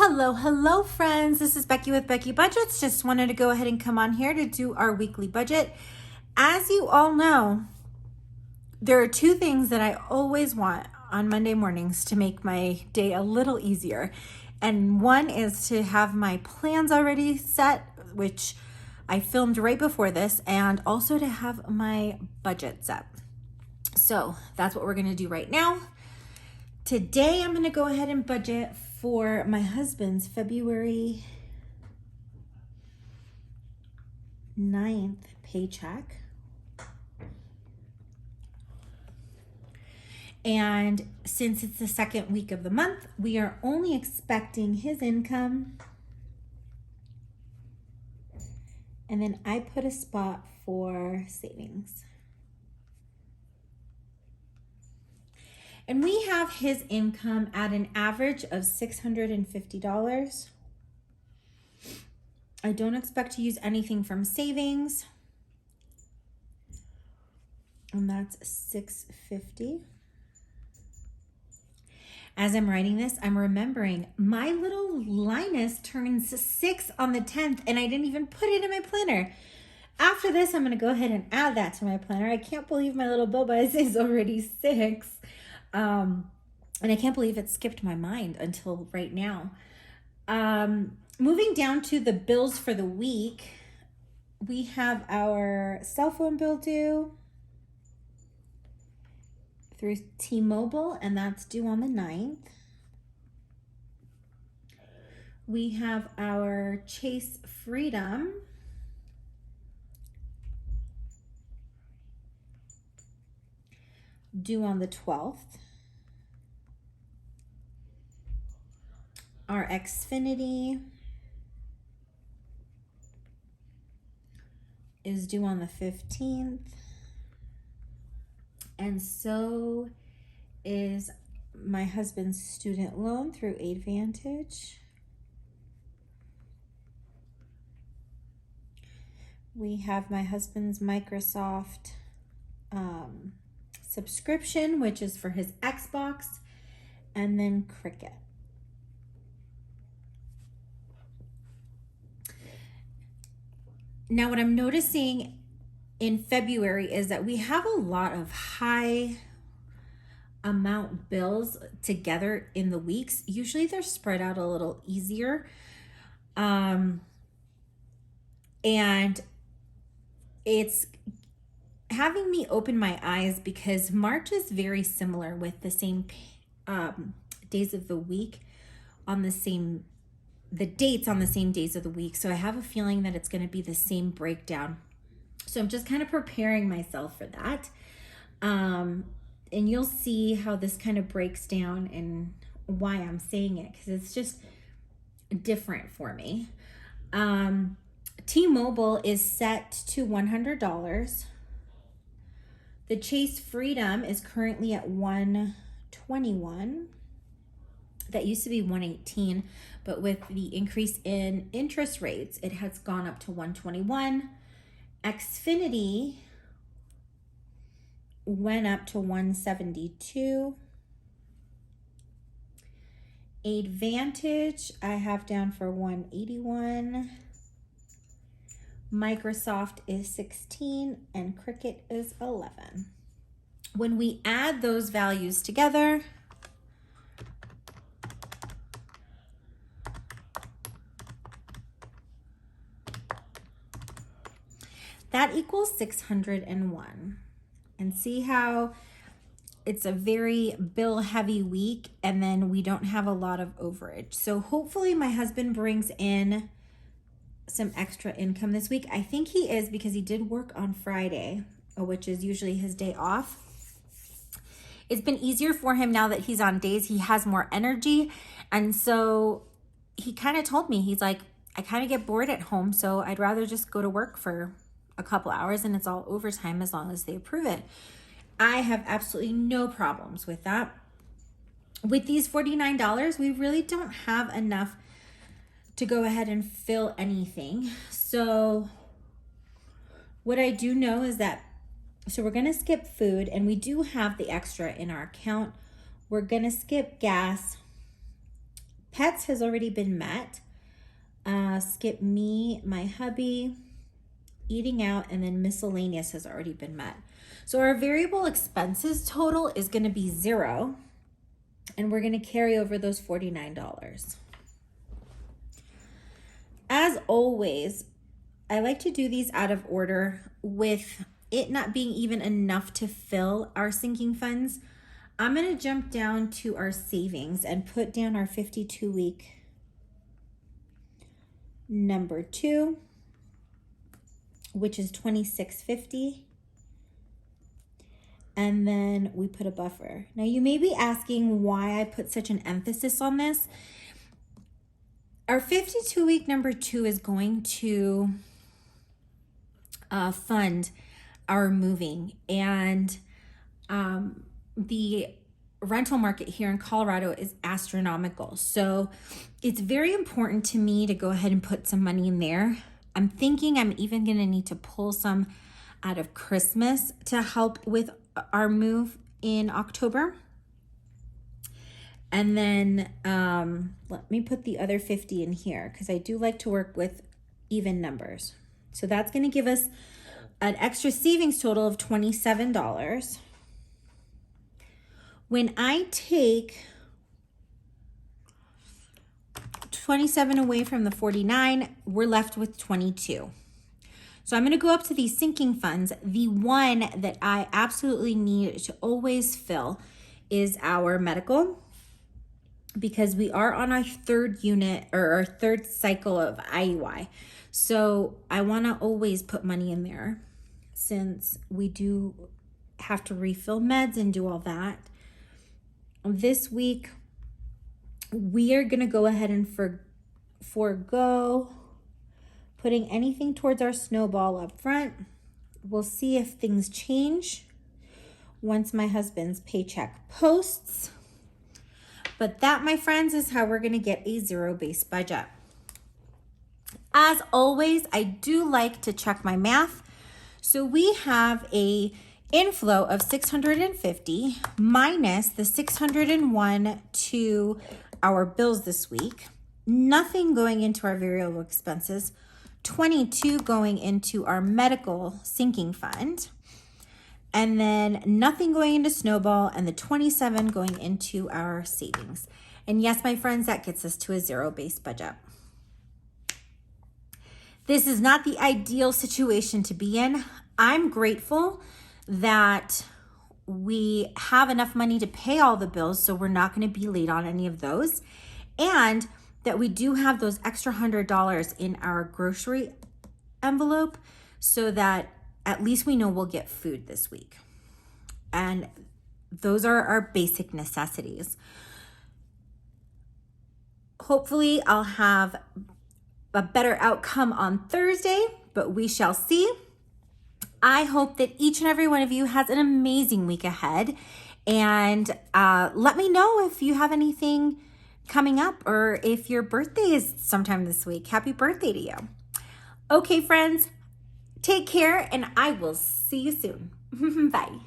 Hello, friends. This is Becky with Becky Budgets. Just wanted to go ahead and come on here to do our weekly budget. As you all know, there are two things that I always want on Monday mornings to make my day a little easier. And one is to have my plans already set, which I filmed right before this, and also to have my budget set. So that's what we're going to do right now. Today, I'm going to go ahead and budget for my husband's February 9th paycheck. And since it's the second week of the month, we are only expecting his income. And then I put a spot for savings. And we have his income at an average of $650. I don't expect to use anything from savings. And that's $650. As I'm writing this, I'm remembering my little Linus turns 6 on the 10th, and I didn't even put it in my planner. After this, I'm going to go ahead and add that to my planner. I can't believe my little Boba is already 6. And I can't believe it skipped my mind until right now. Moving down to the bills for the week, we have our cell phone bill due through T-Mobile, and that's due on the 9th. We have our Chase Freedom due on the 12th. Our Xfinity is due on the 15th. And so is my husband's student loan through Advantage. We have my husband's Microsoft subscription, which is for his Xbox, and then Cricket. Now, what I'm noticing in February is that we have a lot of high amount bills together in the weeks. Usually they're spread out a little easier. And it's having me open my eyes because March is very similar with the same days of the week on the dates on the same days of the week. So I have a feeling that it's going to be the same breakdown. So I'm just kind of preparing myself for that. And you'll see how this kind of breaks down and why I'm saying it, because it's just different for me. T-Mobile is set to $100. The Chase Freedom is currently at $121. That used to be $118, but with the increase in interest rates, it has gone up to $121. Xfinity went up to $172. Advantage I have down for $181. Microsoft is $16 and Cricket is $11. When we add those values together, that equals 601. And see how it's a very bill heavy week, and then we don't have a lot of overage. So hopefully my husband brings in some extra income this week. I think he is, because he did work on Friday, which is usually his day off. It's been easier for him now that he's on days. He has more energy. And so he kind of told me, he's like, I kind of get bored at home, so I'd rather just go to work for a couple hours and it's all overtime as long as they approve it. I have absolutely no problems with that. With these $49, we really don't have enough to go ahead and fill anything. So what I do know is that, so we're going to skip food, and we do have the extra in our account. We're going to skip gas, Pets has already been met. Skip me, my hubby, eating out, and then miscellaneous has already been met. So our variable expenses total is going to be 0, and we're going to carry over those $49. As always, I like to do these out of order with it not being even enough to fill our sinking funds. I'm going to jump down to our savings and put down our 52-week number 2, which is $26.50. And then we put a buffer. Now you may be asking why I put such an emphasis on this. Our 52-week number 2 is going to fund our moving, and the rental market here in Colorado is astronomical. So it's very important to me to go ahead and put some money in there. I'm thinking I'm even going to need to pull some out of Christmas to help with our move in October. And then let me put the other 50 in here because I do like to work with even numbers. So that's going to give us an extra savings total of $27. When I take 27 away from the 49, we're left with 22. So I'm going to go up to these sinking funds. The one that I absolutely need to always fill is our medical, because we are on our 3rd unit or our 3rd cycle of IUI. So I want to always put money in there since we do have to refill meds and do all that. This week, we are going to go ahead and forego putting anything towards our snowball up front. We'll see if things change once my husband's paycheck posts. But that, my friends, is how we're going to get a zero-based budget. As always, I do like to check my math. So we have a inflow of 650 minus the 601 to our bills this week. Nothing going into our variable expenses. 22 going into our medical sinking fund, and then nothing going into snowball, and the 27 going into our savings. And yes, my friends, that gets us to a zero-based budget. This is not the ideal situation to be in. I'm grateful that we have enough money to pay all the bills, so we're not going to be late on any of those, and that we do have those extra $100 in our grocery envelope so that at least we know we'll get food this week. And those are our basic necessities. Hopefully I'll have a better outcome on Thursday, but we shall see. I hope that each and every one of you has an amazing week ahead. And let me know if you have anything coming up or if your birthday is sometime this week. Happy birthday to you. Okay, friends, take care, and I will see you soon. Bye.